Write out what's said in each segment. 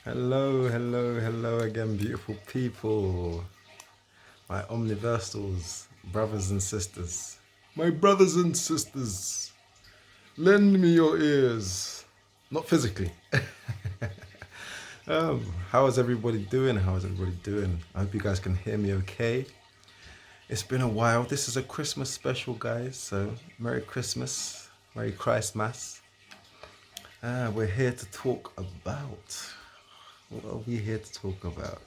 Hello, hello, hello again, beautiful people. My omniversals, brothers and sisters. My brothers and sisters, lend me your ears. Not physically. How is everybody doing? How is everybody doing? I hope you guys can hear me okay. It's been a while. This is a Christmas special, guys. So, Merry Christmas, Merry Christmas. We're here to talk about. What are we here to talk about?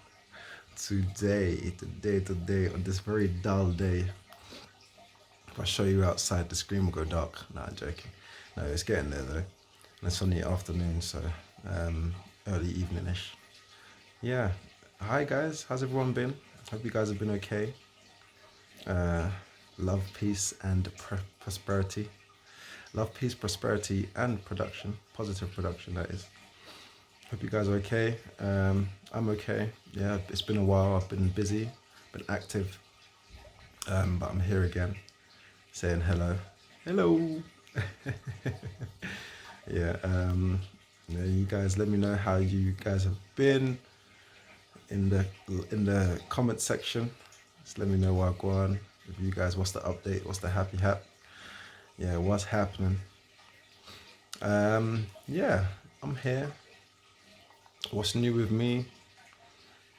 Today, on this very dull day. If I show you outside, the screen will go dark. No, I'm joking. No, it's getting there though. And it's on the afternoon, so early evening-ish. Yeah. Hi guys, how's everyone been? Hope you guys have been okay. Love, peace, and prosperity. Love, peace, prosperity, and production. Positive production, that is. Hope you guys are okay. I'm okay. Yeah, it's been a while. I've been busy, been active, but I'm here again, saying hello. Hello. Yeah. Yeah. You guys, let me know how you guys have been in the comment section. Just let me know what go on. If you guys, what's the update? What's the happy hap? Yeah, what's happening? Yeah, I'm here. What's new with me?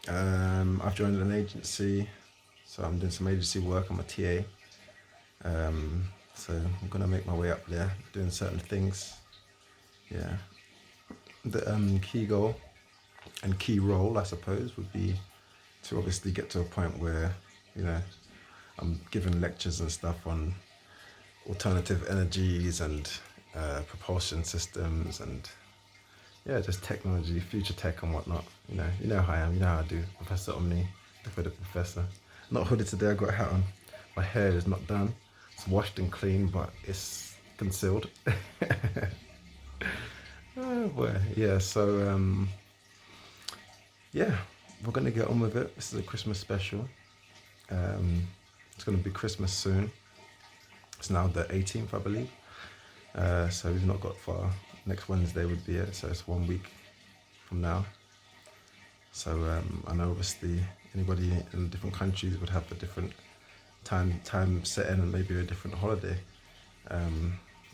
I've joined an agency, so I'm doing some agency work. I'm a TA, so I'm gonna make my way up there, doing certain things. Yeah, the key goal and key role, I suppose, would be to obviously get to a point where I'm giving lectures and stuff on alternative energies and propulsion systems and yeah, just technology, future tech and whatnot. You know how I am. You know how I do. Professor Omni, the hooded professor. Not hooded today. I got a hat on. My hair is not done. It's washed and clean, but it's concealed. Oh boy. Yeah. So yeah, we're gonna get on with it. This is a Christmas special. It's gonna be Christmas soon. It's now the 18th, I believe. So we've not got far. Next Wednesday would be it. So it's 1 week from now. So I know obviously anybody in different countries would have a different time set in and maybe a different holiday.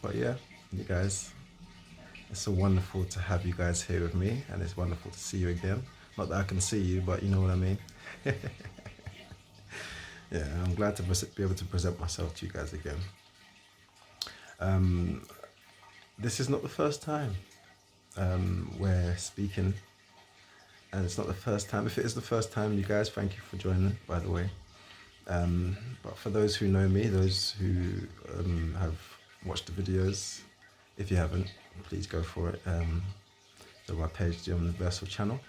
But yeah, you guys, it's so wonderful to have you guys here with me, and it's wonderful to see you again. Not that I can see you, but you know what I mean. Yeah, I'm glad to be able to present myself to you guys again. This is not the first time we're speaking, and it's not the first time. If it is the first time, you guys, thank you for joining, by the way. But for those who know me, those who have watched the videos, if you haven't, please go for it. On my page, the Universal channel.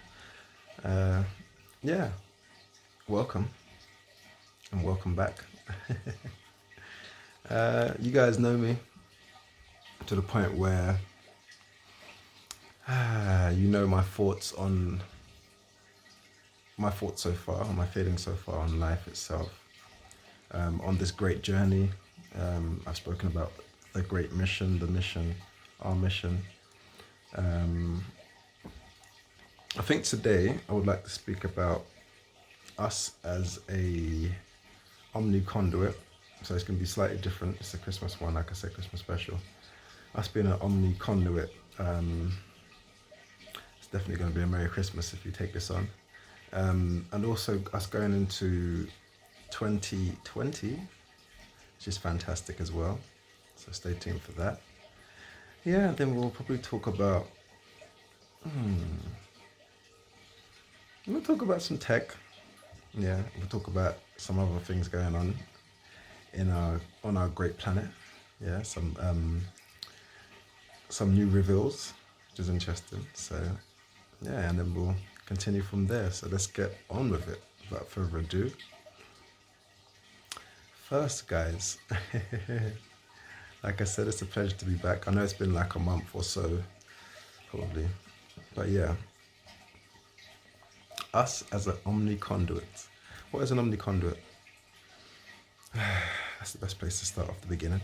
Yeah, welcome and welcome back. You guys know me to the point where you know my thoughts so far, my feelings so far on life itself. On this great journey, I've spoken about the great mission, our mission. I think today I would like to speak about us as a Omni conduit. So it's going to be slightly different. It's a Christmas one, like I said, Christmas special. Us being an Omni conduit, it's definitely going to be a Merry Christmas if you take this on. And also us going into 2020, which is fantastic as well. So stay tuned for that. Yeah, then we'll probably talk about, we'll talk about some tech. Yeah, we'll talk about some other things going on on our great planet. Yeah, some new reveals, which is interesting. So yeah, and then we'll continue from there. So let's get on with it. Without further ado. First, guys, like I said, it's a pleasure to be back. I know it's been like a month or so, probably, but yeah. Us as an Omni conduit. What is an Omni conduit? That's the best place to start off the beginning.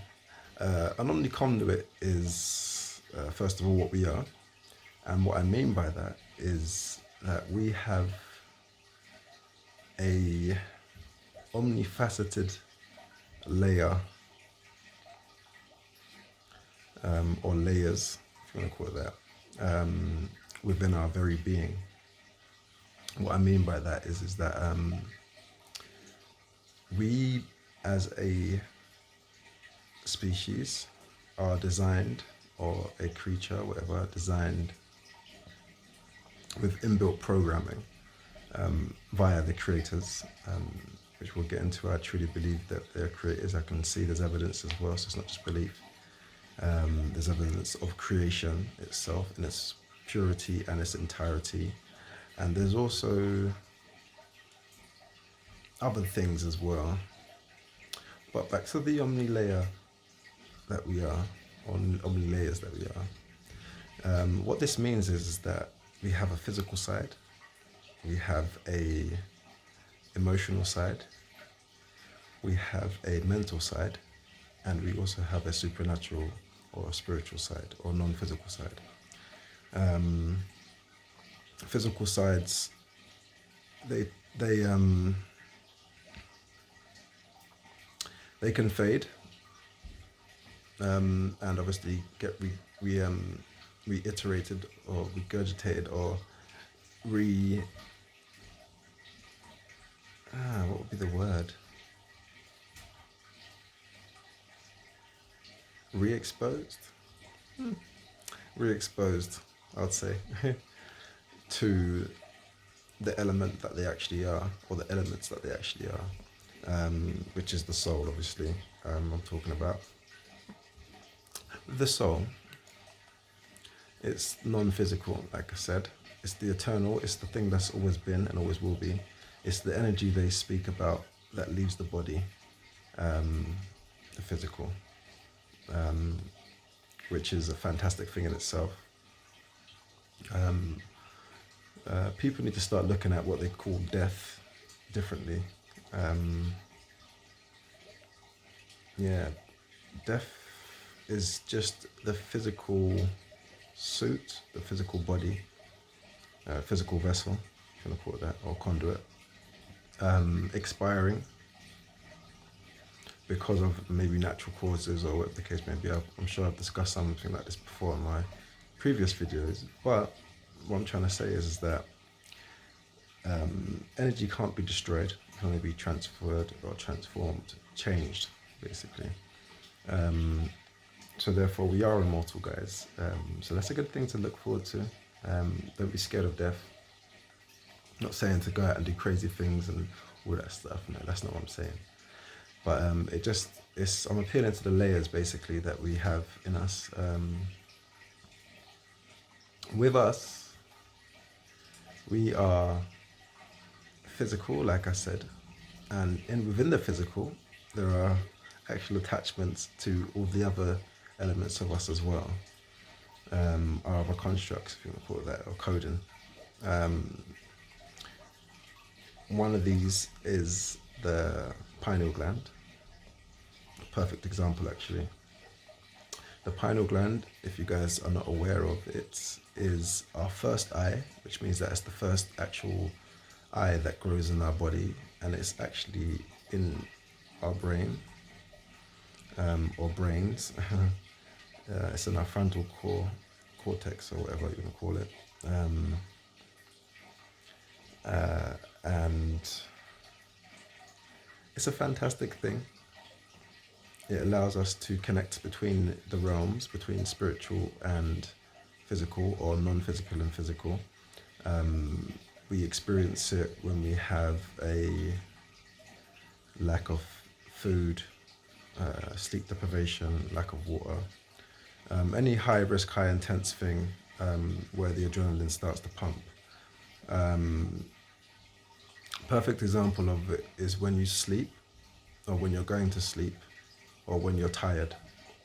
An Omni conduit is, first of all, what we are. And what I mean by that is that we have a omnifaceted layer, or layers, if you want to call it that, within our very being. What I mean by that is that we as a species are designed, or a creature, whatever, designed with inbuilt programming via the creators, which we'll get into. I truly believe that they're creators. I can see there's evidence as well, so it's not just belief. There's evidence of creation itself in its purity and its entirety. And there's also other things as well. But back to the Omni layer that we are, or Omni layers that we are. What this means is that we have a physical side, we have a emotional side, we have a mental side, and we also have a supernatural or a spiritual side or non-physical side. Physical sides, they can fade, and obviously get reiterated or regurgitated or what would be the word? Re-exposed? Re-exposed, I'd say, to the element that they actually are, or the elements that they actually are, which is the soul, obviously, I'm talking about. The soul, it's non-physical, like I said. It's the eternal, it's the thing that's always been and always will be. It's the energy they speak about that leaves the body, the physical, which is a fantastic thing in itself. People need to start looking at what they call death differently. Death is just the physical suit, the physical body, physical vessel, if you want to call it that, or conduit, expiring because of maybe natural causes or whatever the case may be. I'm sure I've discussed something like this before in my previous videos, but what I'm trying to say is that energy can't be destroyed, it can only be transferred or transformed, changed, basically. So therefore we are immortal, guys. So that's a good thing to look forward to. Don't be scared of death. I'm not saying to go out and do crazy things and all that stuff. No, that's not what I'm saying. But I'm appealing to the layers, basically, that we have in us. With us, we are physical, like I said, and within the physical, there are actual attachments to all the other elements of us as well, our other constructs, if you want to call it that, or coding. One of these is the pineal gland. Perfect example, actually. The pineal gland, if you guys are not aware of it, is our first eye, which means that it's the first actual eye that grows in our body, and it's actually in our brain, or brains. It's in our frontal cortex, or whatever you want to call it. And it's a fantastic thing. It allows us to connect between the realms, between spiritual and physical, or non-physical and physical. We experience it when we have a lack of food, sleep deprivation, lack of water, any high risk, high intense thing where the adrenaline starts to pump. Perfect example of it is when you sleep, or when you're going to sleep, or when you're tired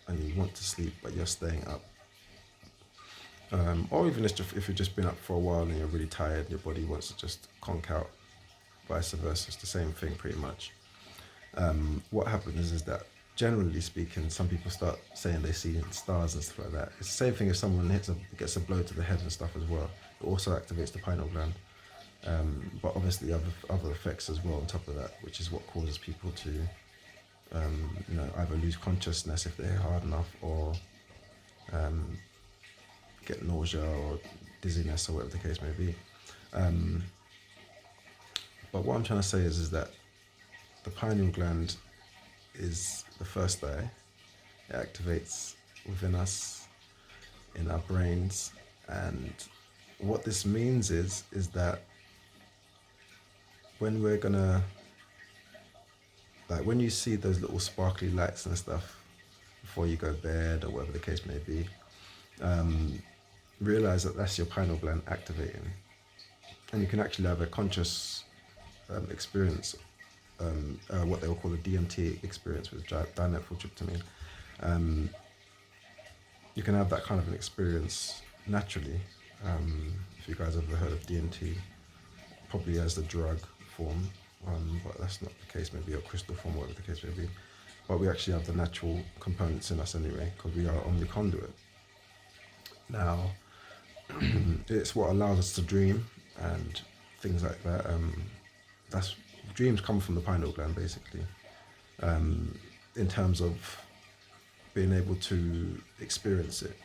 and you want to sleep but you're staying up. Or even if you've just been up for a while and you're really tired, your body wants to just conk out, vice versa. It's the same thing pretty much. What happens is that, generally speaking, some people start saying they see stars and stuff like that. It's the same thing if someone gets a blow to the head and stuff as well. It also activates the pineal gland. But obviously other effects as well on top of that, which is what causes people to either lose consciousness if they're hard enough, or get nausea or dizziness or whatever the case may be. But what I'm trying to say is that the pineal gland is the first eye. It activates within us, in our brains, and what this means is that when we're gonna, like when you see those little sparkly lights and stuff before you go to bed or whatever the case may be, realize that that's your pineal gland activating, and you can actually have a conscious experience, what they will call a DMT experience with dimethyltryptamine. You can have that kind of an experience naturally. If you guys have ever heard of DMT, probably as the drug form, but that's not the case, maybe a crystal form, whatever the case may be. But we actually have the natural components in us anyway, because we are Omni conduit. Now, it's what allows us to dream and things like that. Dreams come from the pineal gland, basically, in terms of being able to experience it.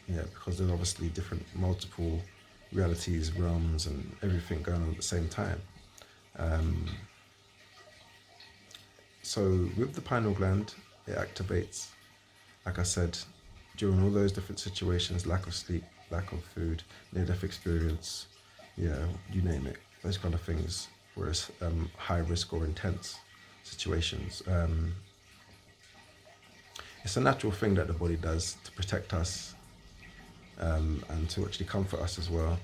Yeah, because there's obviously multiple realities, realms, and everything going on at the same time. So with the pineal gland, it activates, like I said, during all those different situations: lack of sleep, lack of food, near-death experience, you name it, those kind of things, whereas high risk or intense situations. It's a natural thing that the body does to protect us, and to actually comfort us as well,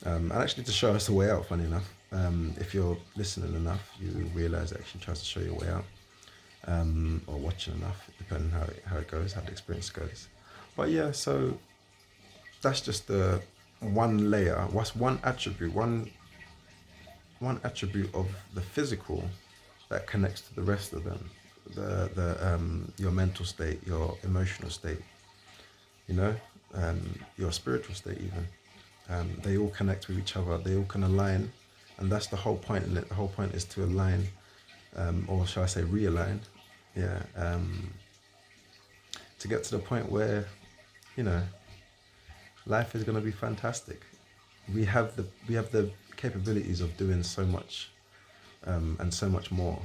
and actually to show us the way out, funny enough. If you're listening enough, you realize it actually tries to show you a way out, or watching enough, depending how it goes, how the experience goes. But yeah, so that's just the one layer. What's one attribute of the physical that connects to the rest of them? Your mental state, your emotional state, your spiritual state even. They all connect with each other. They all can align, and that's the whole point in it. The whole point is to align, or shall I say realign, to get to the point where, life is going to be fantastic. We have the capabilities of doing so much, and so much more.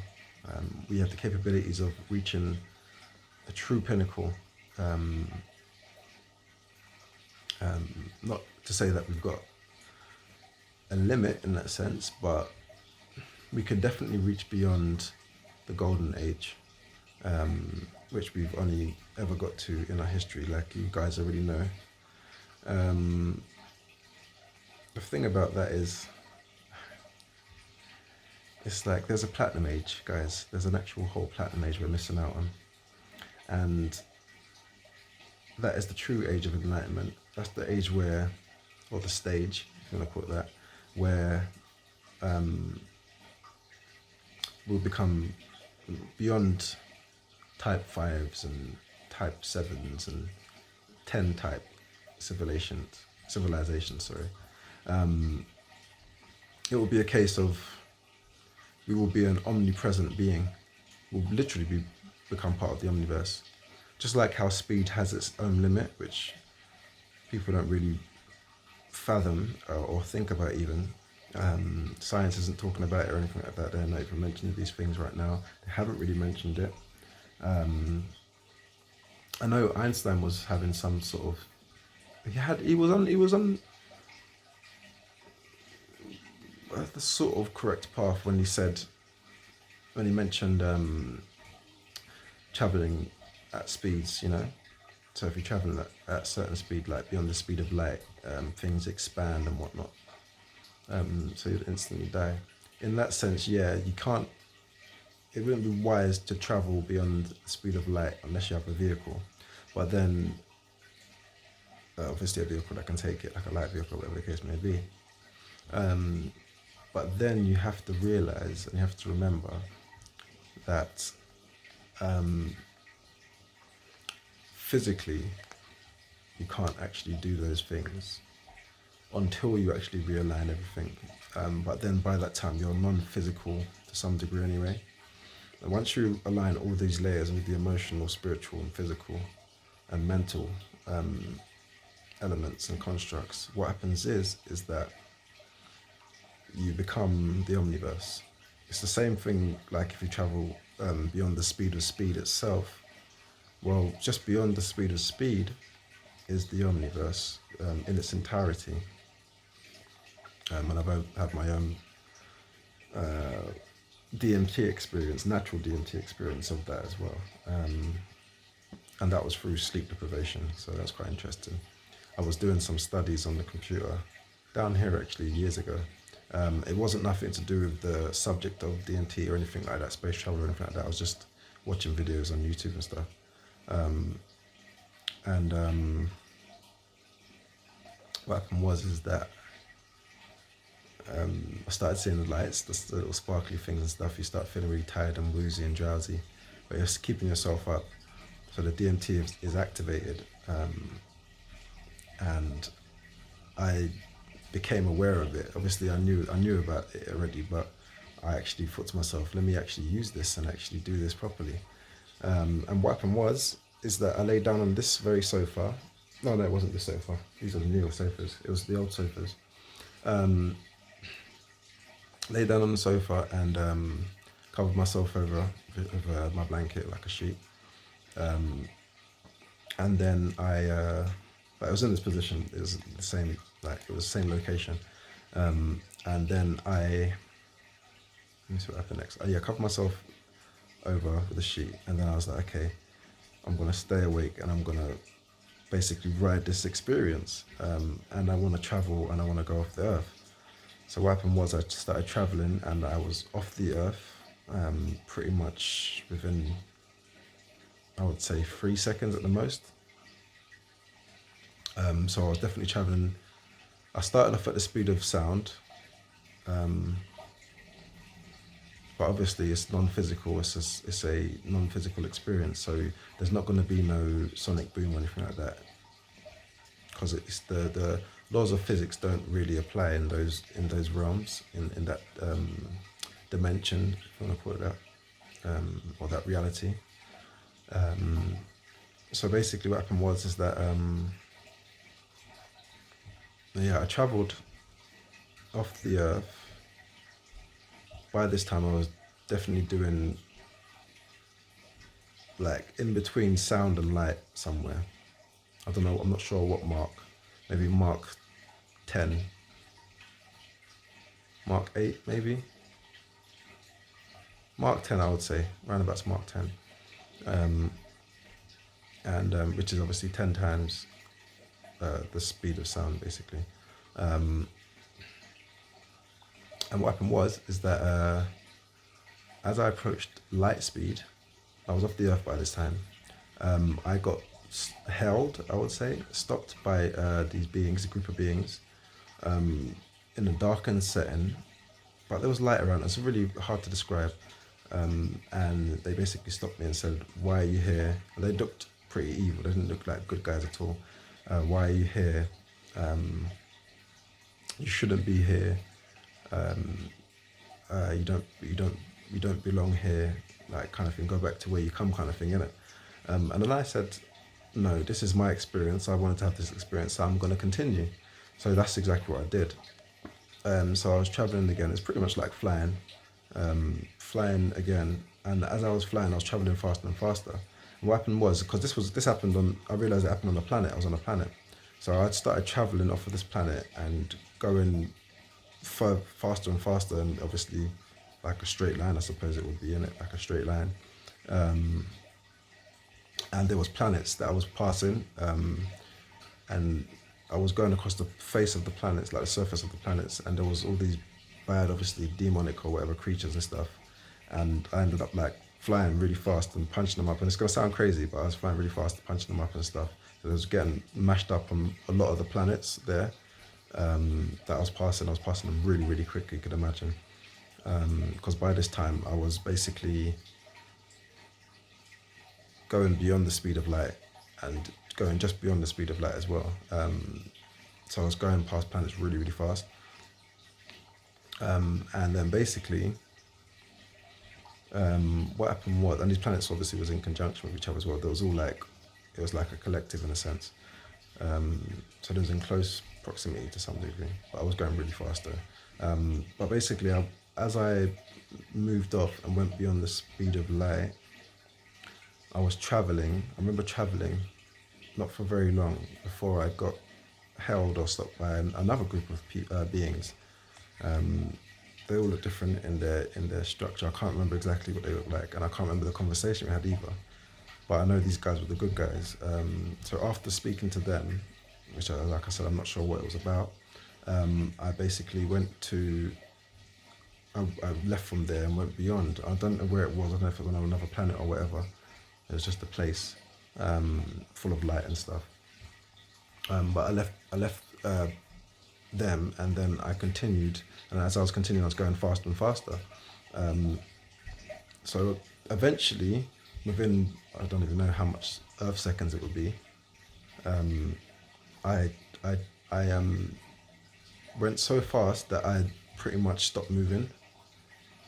We have the capabilities of reaching a true pinnacle. Not to say that we've got a limit in that sense, but we could definitely reach beyond the golden age, which we've only ever got to in our history, like you guys already know. The thing about that is, it's like there's a platinum age, guys. There's an actual whole platinum age we're missing out on. And that is the true age of enlightenment. That's the age where, or the stage, if you want to call it that, where we'll become beyond type 5s and type 7s and 10 type civilizations. It will be a case of, we will be an omnipresent being. We'll literally become part of the omniverse. Just like how speed has its own limit, which people don't really fathom or think about even. Science isn't talking about it or anything like that. They're not even mentioning these things right now. They haven't really mentioned it. I know Einstein was having some sort of, he was on the sort of correct path when he mentioned traveling at speeds, So if you're traveling at a certain speed, like beyond the speed of light, things expand and whatnot. So you'd instantly die. In that sense, it wouldn't be wise to travel beyond the speed of light unless you have a vehicle. But then, obviously a vehicle that can take it, like a light vehicle, whatever the case may be. But then you have to realize, and you have to remember that physically you can't actually do those things. until you actually realign everything. But then by that time, you're non-physical to some degree anyway. And once you align all these layers with the emotional, spiritual, and physical, and mental elements and constructs, what happens is that you become the omniverse. It's the same thing like if you travel beyond the speed of speed itself. Well, just beyond the speed of speed is the omniverse in its entirety. And I've had my own DMT experience, natural DMT experience of that as well. And that was through sleep deprivation, so that's quite interesting. I was doing some studies on the computer down here actually years ago. It wasn't nothing to do with the subject of DMT or anything like that, space travel or anything like that. I was just watching videos on YouTube and stuff. What happened was that I started seeing the lights, the little sparkly things and stuff. You start feeling really tired and woozy and drowsy, but you're keeping yourself up. So the DMT is activated, and I became aware of it. Obviously, I knew about it already, but I actually thought to myself, let me actually use this and actually do this properly. And what happened is that I laid down on this very sofa. No, it wasn't this sofa. These are the newer sofas. It was the old sofas. Lay down on the sofa and covered myself over my blanket like a sheet. And then I was in this position. It was the same, it was the same location. And then let me see what happened next. Covered myself over with a sheet, and then I was like, okay, I'm gonna stay awake and I'm gonna basically ride this experience. And I want to travel and I want to go off the earth. So what happened was I started traveling and I was off the earth pretty much within, I would say, 3 seconds at the most. So I was definitely traveling. I started off at the speed of sound, but obviously it's non-physical. It's a non-physical experience, so there's not going to be no sonic boom or anything like that, because it's the laws of physics don't really apply in those realms, in that dimension, if you want to call it that, or that reality. So basically what happened was that I travelled off the earth. By this time I was definitely doing in between sound and light somewhere. I don't know, I'm not sure what mark, maybe Mark 10, Mark 8 maybe? Mark 10 I would say, roundabouts Mark 10. And which is obviously 10 times the speed of sound basically. And what happened is that as I approached light speed, I was off the earth by this time, I got held, I would say, stopped by these beings, a group of beings, in a darkened setting, but there was light around. It's really hard to describe. And they basically stopped me and said, why are you here? And they looked pretty evil. They didn't look like good guys at all. Why are you here? You shouldn't be here. You don't belong here, kind of thing. Go back to where you come, kind of thing, innit? And then I said, no, this is my experience. I wanted to have this experience, so I'm going to continue. So that's exactly what I did. So I was traveling again. It's pretty much like flying again. And as I was flying, I was traveling faster and faster. And what happened was, because this happened on, I realized it happened on a planet. I was on a planet. So I started traveling off of this planet and going faster and faster, and obviously like a straight line, I suppose it would be, in it, like a straight line. And there was planets that I was passing, and I was going across the face of the planets, like the surface of the planets, and there was all these bad, obviously demonic or whatever creatures and stuff, and I ended up flying really fast and punching them up. And it's gonna sound crazy, but I was flying really fast, punching them up and stuff. So I was getting mashed up on a lot of the planets there that I was passing. I was passing them really, really quickly, you could imagine. Because by this time I was basically going beyond the speed of light and going just beyond the speed of light as well. So I was going past planets really, really fast. And then basically, what happened was, and these planets obviously was in conjunction with each other as well. There was all like, it was like a collective in a sense. So there was in close proximity to some degree, but I was going really fast though. But basically, as I moved off and went beyond the speed of light, I was traveling. I remember traveling, not for very long, before I got held or stopped by another group of beings. They all look different in their structure. I can't remember exactly what they look like, and I can't remember the conversation we had either. But I know these guys were the good guys. So after speaking to them, which, like I said, I'm not sure what it was about, I basically I left from there and went beyond. I don't know where it was. I don't know if it was on another planet or whatever. It was just a place full of light and stuff. But I left them, and then I continued. And as I was continuing, I was going faster and faster. So eventually, within, I don't even know how much Earth seconds it would be, I went so fast that I pretty much stopped moving.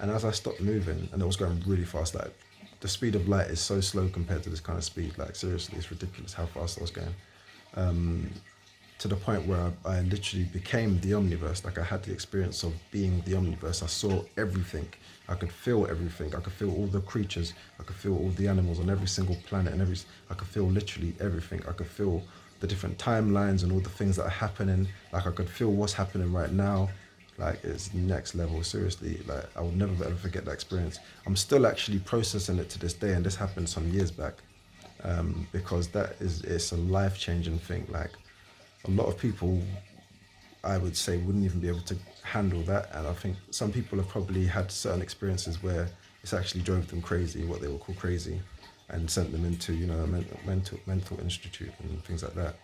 And as I stopped moving, and it was going really fast, like the speed of light is so slow compared to this kind of speed. Like seriously, it's ridiculous how fast I was going. To the point where I literally became the omniverse. Like I had the experience of being the omniverse. I saw everything. I could feel everything. I could feel all the creatures. I could feel all the animals on every single planet, and I could feel literally everything. I could feel the different timelines and all the things that are happening. Like I could feel what's happening right now. Like it's next level. Seriously, like I will never ever forget that experience. I'm still actually processing it to this day, and this happened some years back, because it's a life-changing thing. Like a lot of people, I would say, wouldn't even be able to handle that. And I think some people have probably had certain experiences where it's actually drove them crazy, what they would call crazy, and sent them into, a mental institute and things like that.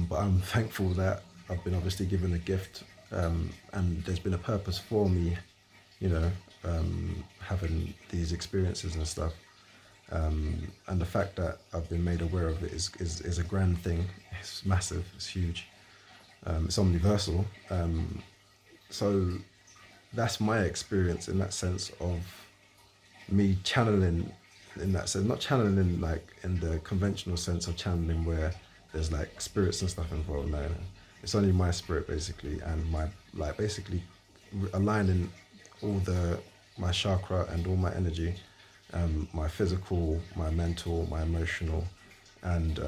But I'm thankful that I've been obviously given a gift, and there's been a purpose for me, having these experiences and stuff. And the fact that I've been made aware of it is a grand thing. It's massive. It's huge. It's omniversal. So that's my experience in that sense of me channeling, in that sense, not channeling like in the conventional sense of channeling where there's like spirits and stuff involved. No. It's only my spirit basically, and my basically aligning my chakra and all my energy. My physical, my mental, my emotional, and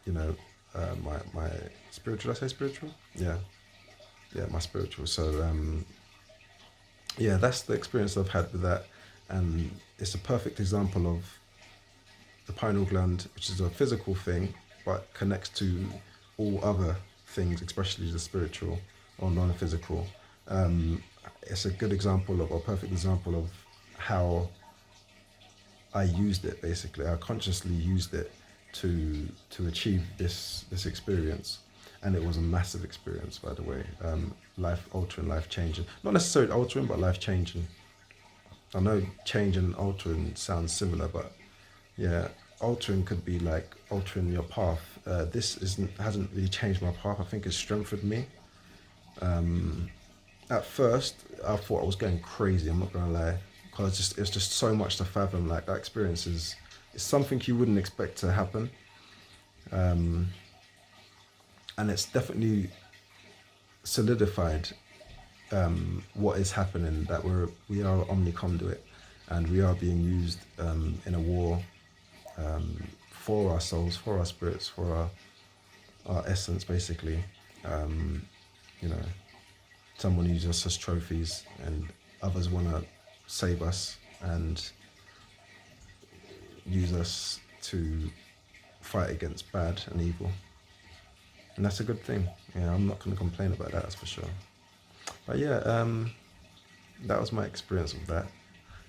my spiritual. Did I say spiritual? Yeah, my spiritual. So that's the experience I've had with that, and it's a perfect example of the pineal gland, which is a physical thing, but connects to all other things, especially the spiritual or non-physical. It's a good example of, or perfect example of how I used it. Basically, I consciously used it to achieve this experience, and it was a massive experience, by the way. Life altering, life changing. Not necessarily altering, but life changing. I know change and altering sounds similar, but yeah, altering could be like altering your path. This hasn't really changed my path. I think it's strengthened me. At first, I thought I was going crazy. I'm not gonna lie. Because it's just so much to fathom. Like that experience is something you wouldn't expect to happen, and it's definitely solidified what is happening. That we are Omni conduit, and we are being used in a war for our souls, for our spirits, for our essence, basically. Someone uses us as trophies, and others want to save us and use us to fight against bad and evil, and that's a good thing. I'm not going to complain about that, that's for sure. But that was my experience of that,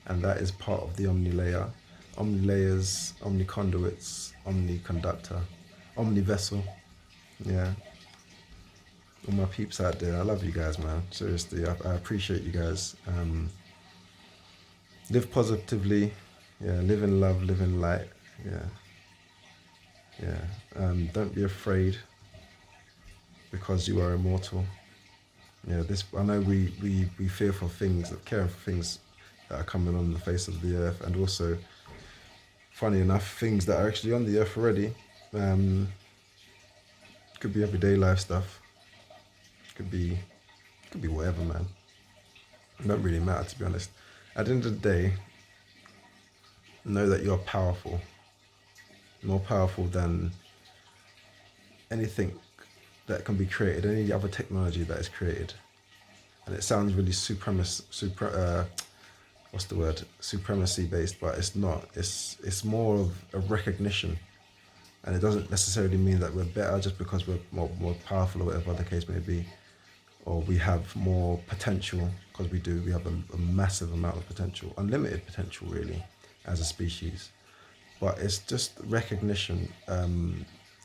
and that is part of the Omni layer, Omni layers, Omni conduits, Omni conductor, Omni vessel. All my peeps out there, I love you guys, man. Seriously, I appreciate you guys. Live positively, live in love, live in light, don't be afraid, because you are immortal. Yeah, this, I know we fear for things, care for things that are coming on the face of the earth, and also, funny enough, things that are actually on the earth already. Could be everyday life stuff. Could be whatever, man. It don't really matter, to be honest. At the end of the day, know that you're powerful, more powerful than anything that can be created, any other technology that is created. And it sounds really what's the word? Supremacy based, but it's not. It's more of a recognition, and it doesn't necessarily mean that we're better just because we're more powerful or whatever the case may be, or we have more potential, because we do. We have a massive amount of potential, unlimited potential, really, as a species. But it's just recognition,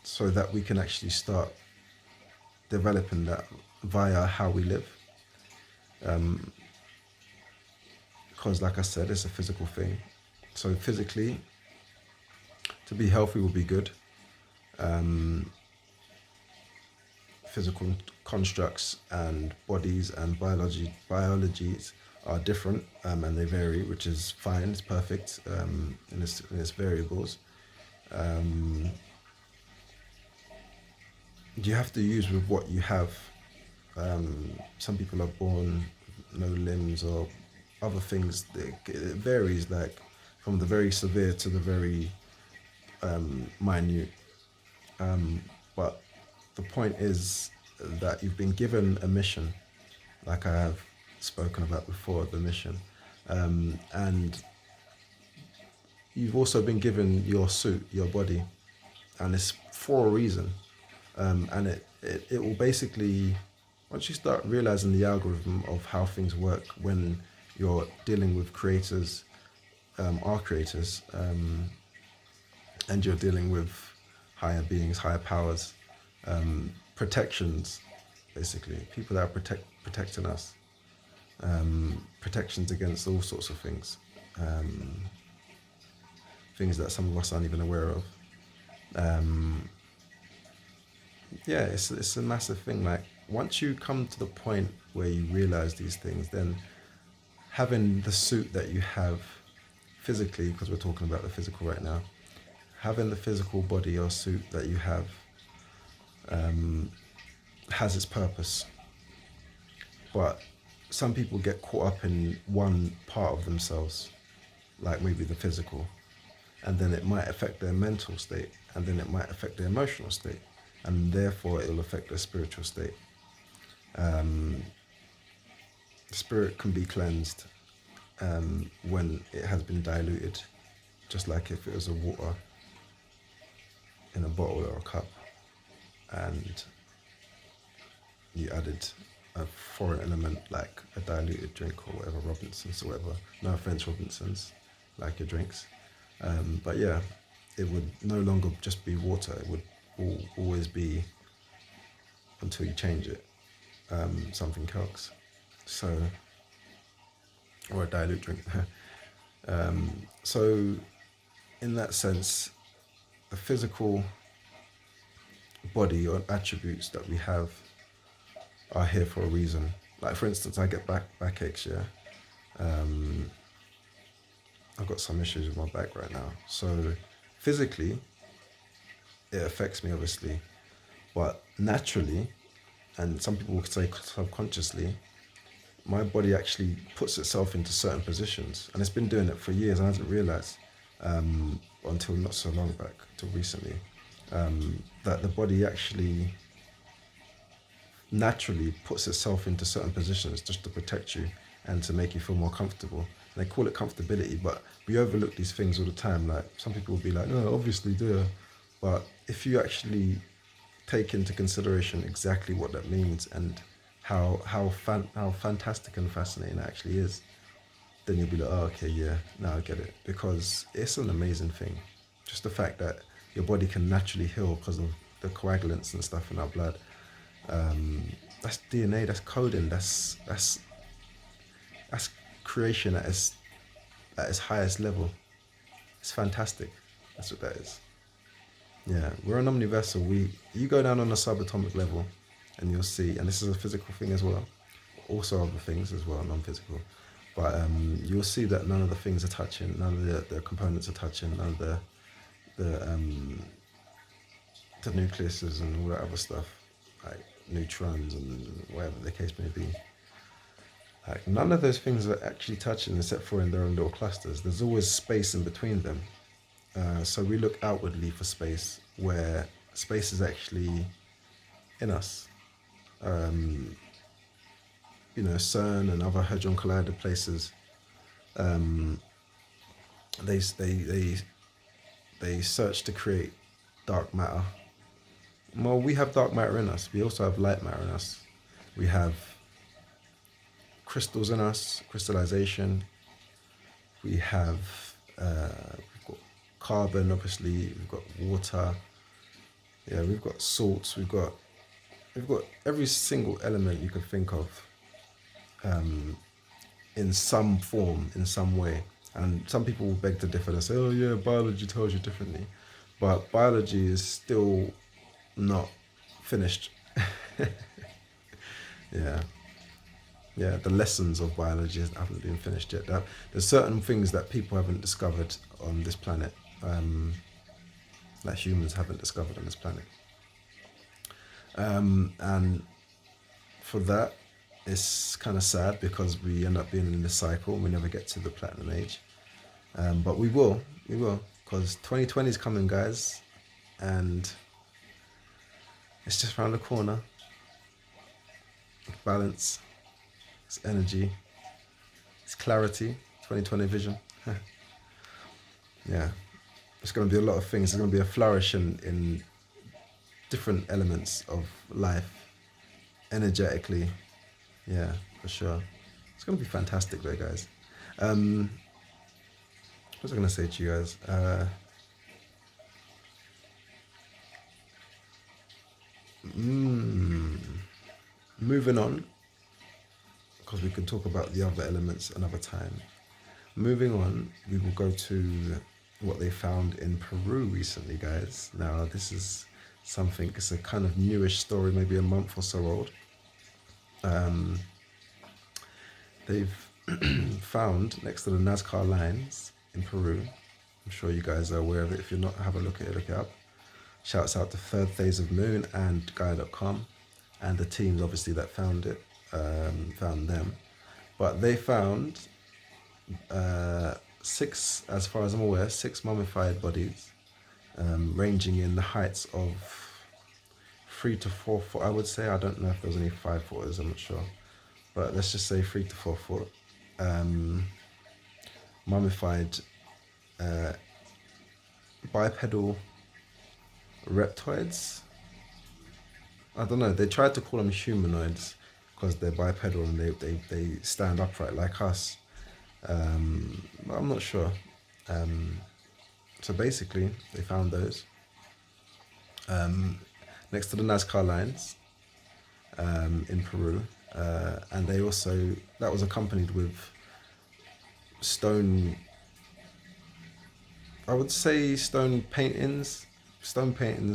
so that we can actually start developing that via how we live. Because, like I said, it's a physical thing. So physically, to be healthy will be good. Physical constructs and bodies and biologies are different, and they vary, which is fine. It's perfect in its variables. You have to use with what you have. Some people are born no limbs or other things. It varies, like from the very severe to the very minute. But the point is that you've been given a mission, like I have spoken about before, the mission. And you've also been given your suit, your body, and it's for a reason. And it will basically, once you start realizing the algorithm of how things work when you're dealing with creators, our creators, and you're dealing with higher beings, higher powers, protections, basically, people that are protecting us, protections against all sorts of things, things that some of us aren't even aware of. Yeah, it's a massive thing. Like, once you come to the point where you realize these things, then having the suit that you have physically, because we're talking about the physical right now, having the physical body or suit that you have has its purpose. But some people get caught up in one part of themselves, like maybe the physical, and then it might affect their mental state, and then it might affect their emotional state, and therefore it will affect their spiritual state. Spirit can be cleansed when it has been diluted, just like if it was a water in a bottle or a cup, and you added a foreign element like a diluted drink or whatever, Robinson's or whatever. No offense, Robinson's, like your drinks. But yeah, it would no longer just be water. It would always be, until you change it, something else. So, or a dilute drink. So in that sense, the physical body or attributes that we have are here for a reason. Like, for instance, I get backaches, yeah. I've got some issues with my back right now. So physically, it affects me, obviously. But naturally, and some people would say subconsciously, my body actually puts itself into certain positions. And it's been doing it for years, and I didn't realize until not so long back, till recently, that the body actually naturally puts itself into certain positions just to protect you and to make you feel more comfortable. And they call it comfortability, but we overlook these things all the time. Like, some people will be like, no, obviously do. But if you actually take into consideration exactly what that means and how fantastic and fascinating it actually is, then you'll be like, oh, okay, yeah, now I get it. Because it's an amazing thing. Just the fact that your body can naturally heal because of the coagulants and stuff in our blood. That's DNA, that's coding, that's creation at its highest level. It's fantastic. That's what that is. Yeah, we're an omni vessel. You go down on a subatomic level, and you'll see, and this is a physical thing as well, also other things as well, non-physical, but you'll see that none of the things are touching, none of the components are touching, none of the nucleuses and all that other stuff, like neutrons and whatever the case may be. Like, none of those things are actually touching except for in their own little clusters. There's always space in between them. So we look outwardly for space, where space is actually in us. CERN and other Hadron Collider places, they search to create dark matter. Well, we have dark matter in us. We also have light matter in us. We have crystals in us, crystallization. We have we've got carbon, obviously. We've got water. Yeah, we've got salts. We've got every single element you could think of, in some form, in some way. And some people will beg to differ. They say, "Oh yeah, biology tells you differently," but biology is still not finished. Yeah, the lessons of biology haven't been finished yet. There's certain things that people haven't discovered on this planet, that humans haven't discovered on this planet. And for that, it's kind of sad because we end up being in this cycle and we never get to the platinum age. But we will, because 2020 is coming, guys, and it's just around the corner. It's balance, it's energy, it's clarity, 2020 vision. Yeah, it's going to be a lot of things. There's going to be a flourish in different elements of life, energetically. Yeah, for sure. It's going to be fantastic though, guys. What was I going to say to you guys? Moving on, because we can talk about the other elements another time. Moving on, we will go to what they found in Peru recently, guys. Now, this is something, it's a kind of newish story, maybe a month or so old. They've found next to the Nazca lines in Peru. I'm sure you guys are aware of it. If you're not, have a look at it, look it up. Shouts out to Third Phase of Moon and Guy.com and the teams obviously that found it, found them. But they found 6, as far as I'm aware, 6 mummified bodies, ranging in the heights of 3 to 4 foot, I would say. I don't know if there was any 5 footers, I'm not sure. But let's just say 3 to 4 foot. Mummified bipedal reptoids. I don't know, they tried to call them humanoids because they're bipedal and they stand upright like us. I'm not sure. So basically, they found those next to the Nazca lines in Peru. And they also, that was accompanied with stone, I would say stone paintings,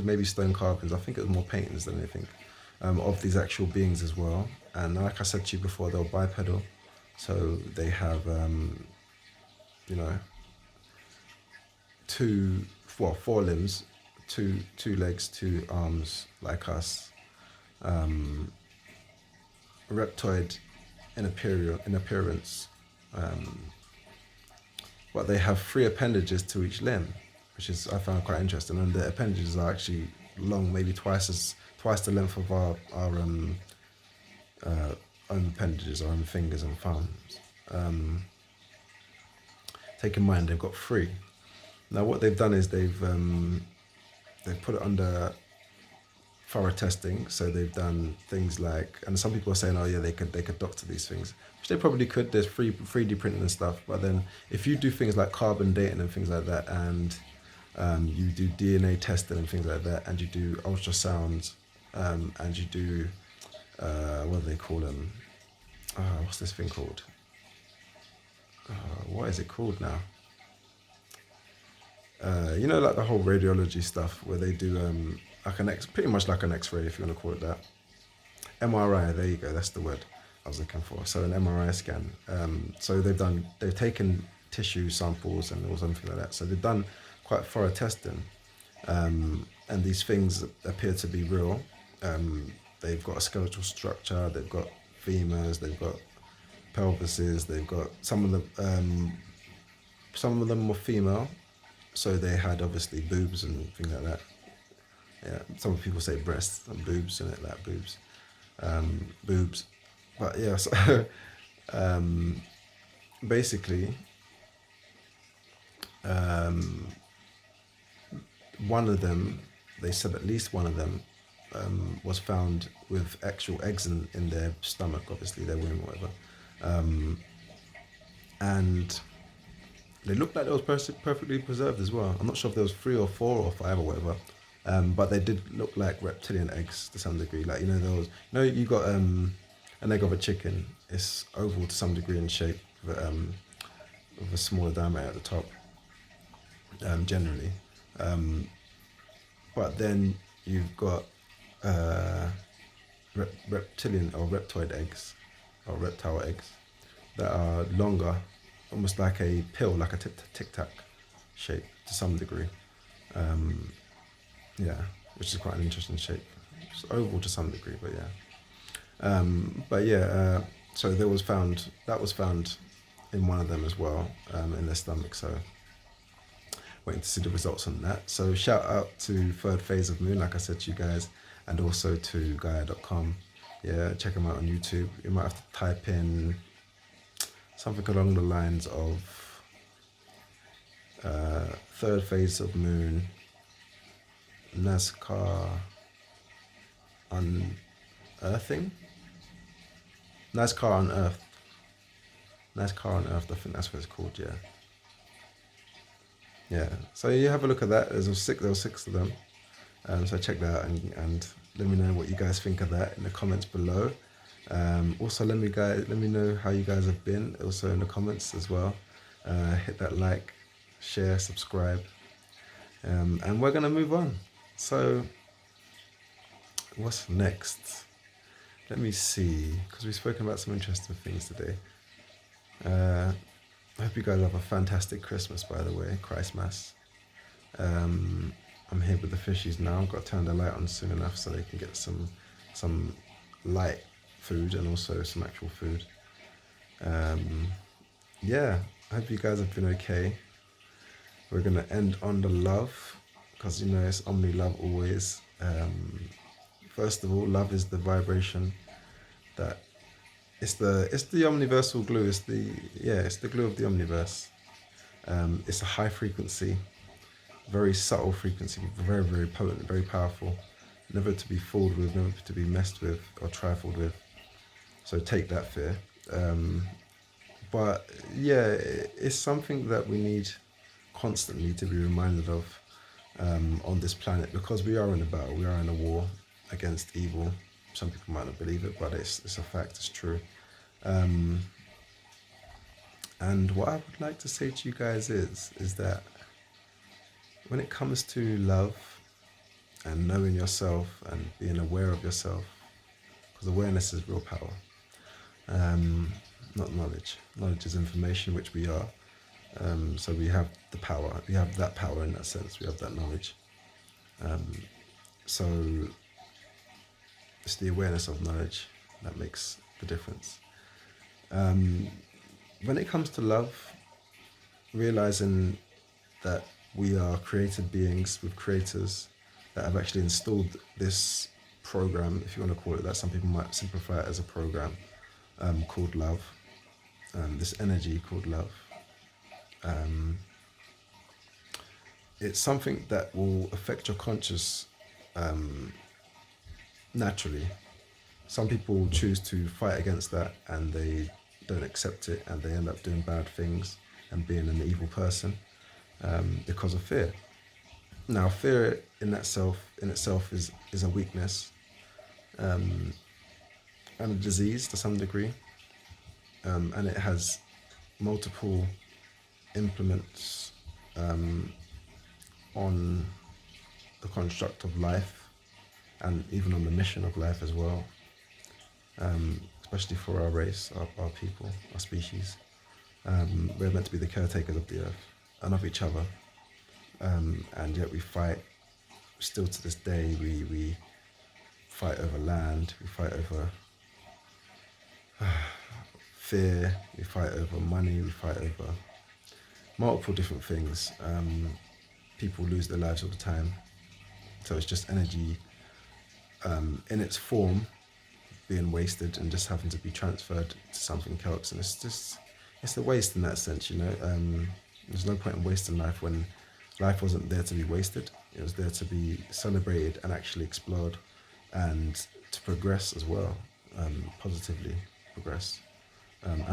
maybe stone carvings. I think it was more paintings than anything, of these actual beings as well. And like I said to you before, they're bipedal. So they have, 4 limbs, two legs, 2 arms, like us. Reptoid in appearance, but they have 3 appendages to each limb, which is, I found quite interesting. And the appendages are actually long, maybe twice the length of our own appendages, our own fingers and thumbs. Take in mind they've got 3. Now what they've done is they've put it under thorough testing. So they've done things like, and some people are saying, oh yeah, they could doctor these things, which they probably could. There's 3D printing and stuff. But then if you do things like carbon dating and things like that, and you do DNA testing and things like that, and you do ultrasounds, and you do what do they call them? What's this thing called? What is it called now? Like the whole radiology stuff where they do like pretty much like an X-ray, if you want to call it that. MRI, there you go, that's the word I was looking for. So an MRI scan. So they've taken tissue samples and all something like that. So they've done quite thorough testing, and these things appear to be real. They've got a skeletal structure, they've got femurs, they've got pelvises, they've got some of them were female, so they had obviously boobs and things like that. Yeah, some people say breasts and boobs and it like boobs, but yeah. So basically, one of them, they said at least one of them was found with actual eggs in their stomach, obviously their womb or whatever, and they looked like they was perfectly preserved as well. I'm not sure if there was 3 or 4 or 5 or whatever, but they did look like reptilian eggs to some degree. Like, you got an egg of a chicken. It's oval to some degree in shape, with a smaller diameter at the top, generally. But then you've got reptilian or reptoid eggs, or reptile eggs, that are longer, almost like a pill, like a tic tac shape to some degree. Yeah, which is quite an interesting shape. It's oval to some degree, but yeah. So that was found in one of them as well, in their stomach. So waiting to see the results on that. So shout out to Third Phase of Moon, like I said to you guys, and also to Gaia.com. Yeah, check them out on YouTube. You might have to type in something along the lines of Third Phase of Moon, NASCAR unearthing, NASCAR unearthed, NASCAR unearthed. I think that's what it's called. Yeah. So you have a look at that. There were 6 of them. So check that out and let me know what you guys think of that in the comments below. Also, let me know how you guys have been. Also in the comments as well. Hit that like, share, subscribe, and we're gonna move on. So, what's next? Let me see, because we've spoken about some interesting things today. I hope you guys have a fantastic Christmas, by the way, Christmas. I'm here with the fishies now. I've got to turn the light on soon enough so they can get some light food and also some actual food. Yeah, I hope you guys have been okay. We're going to end on the love, because it's Omni love always. First of all, love is the vibration that it's the omniversal glue. It's the glue of the omniverse. It's a high frequency, very subtle frequency, very, very potent, very powerful, never to be fooled with, never to be messed with or trifled with. So take that, fear. But yeah, it's something that we need constantly to be reminded of on this planet, because we are in a battle, we are in a war against evil. Some people might not believe it, but it's a fact, it's true. And what I would like to say to you guys is that when it comes to love and knowing yourself and being aware of yourself, because awareness is real power, not knowledge. Knowledge is information, which we are. So we have the power. We have that power in that sense. We have that knowledge. So it's the awareness of knowledge that makes the difference. When it comes to love, realizing that we are created beings with creators that have actually installed this program, if you want to call it that. Some people might simplify it as a program called love, this energy called love. It's something that will affect your conscious naturally. Some people choose to fight against that and they don't accept it, and they end up doing bad things and being an evil person because of fear. Now, fear in itself is a weakness and a disease to some degree, and it has multiple implements on the construct of life and even on the mission of life as well. especially for our race, our people, our species. We're meant to be the caretakers of the earth and of each other, and yet we fight. Still to this day, we fight over land, we fight over fear, we fight over money, we fight over multiple different things. People lose their lives all the time, so it's just energy in its form being wasted and just having to be transferred to something else. And it's a waste in that sense, you know. There's no point in wasting life when life wasn't there to be wasted. It was there to be celebrated and actually explored, and to progress as well, positively progress, and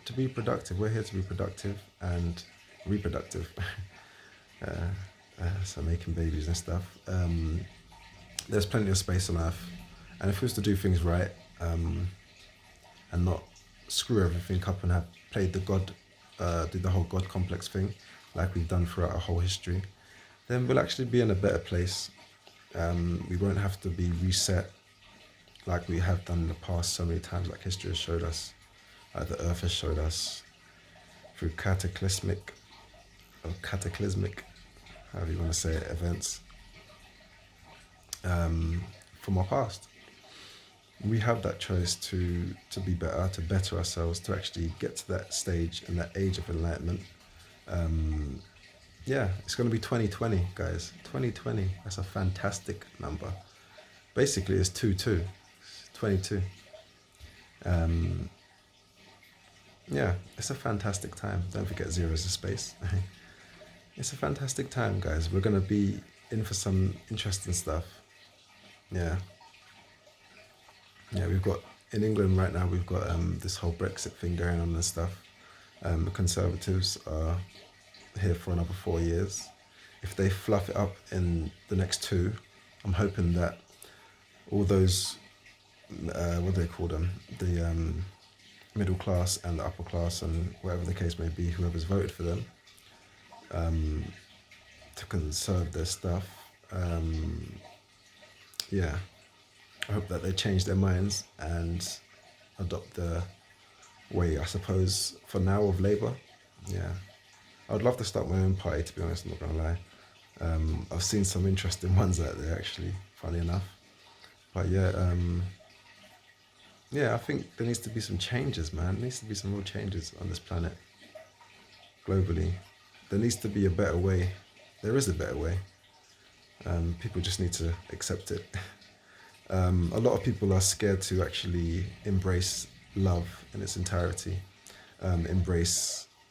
to be productive. We're here to be productive and reproductive. So making babies and stuff. There's plenty of space on Earth, and if we was to do things right, and not screw everything up and have played the God, do the whole God complex thing, like we've done throughout our whole history, then we'll actually be in a better place. We won't have to be reset like we have done in the past so many times, like history has showed us, like the Earth has showed us through cataclysmic, however you want to say it, events from our past. We have that choice to be better, to better ourselves, to actually get to that stage and that age of enlightenment. Yeah, it's going to be 2020, guys. 2020, that's a fantastic number. Basically, it's 2-2, it's 22. Yeah, it's a fantastic time. Don't forget zero is a space. It's a fantastic time, guys. We're going to be in for some interesting stuff. Yeah. Yeah, we've got, in England right now, we've got this whole Brexit thing going on and stuff. The Conservatives are here for another 4 years. If they fluff it up in the next 2, I'm hoping that all those, what do they call them? The middle class and the upper class and whatever the case may be, whoever's voted for them, to conserve their stuff. Yeah, I hope that they change their minds and adopt the way, I suppose, for now, of Labour. Yeah, I would love to start my own party, to be honest, I'm not going to lie. I've seen some interesting ones out there, actually, funny enough. But yeah, yeah, I think there needs to be some changes, man. There needs to be some real changes on this planet, globally. There needs to be a better way. There is a better way. People just need to accept it. A lot of people are scared to actually embrace love in its entirety, embrace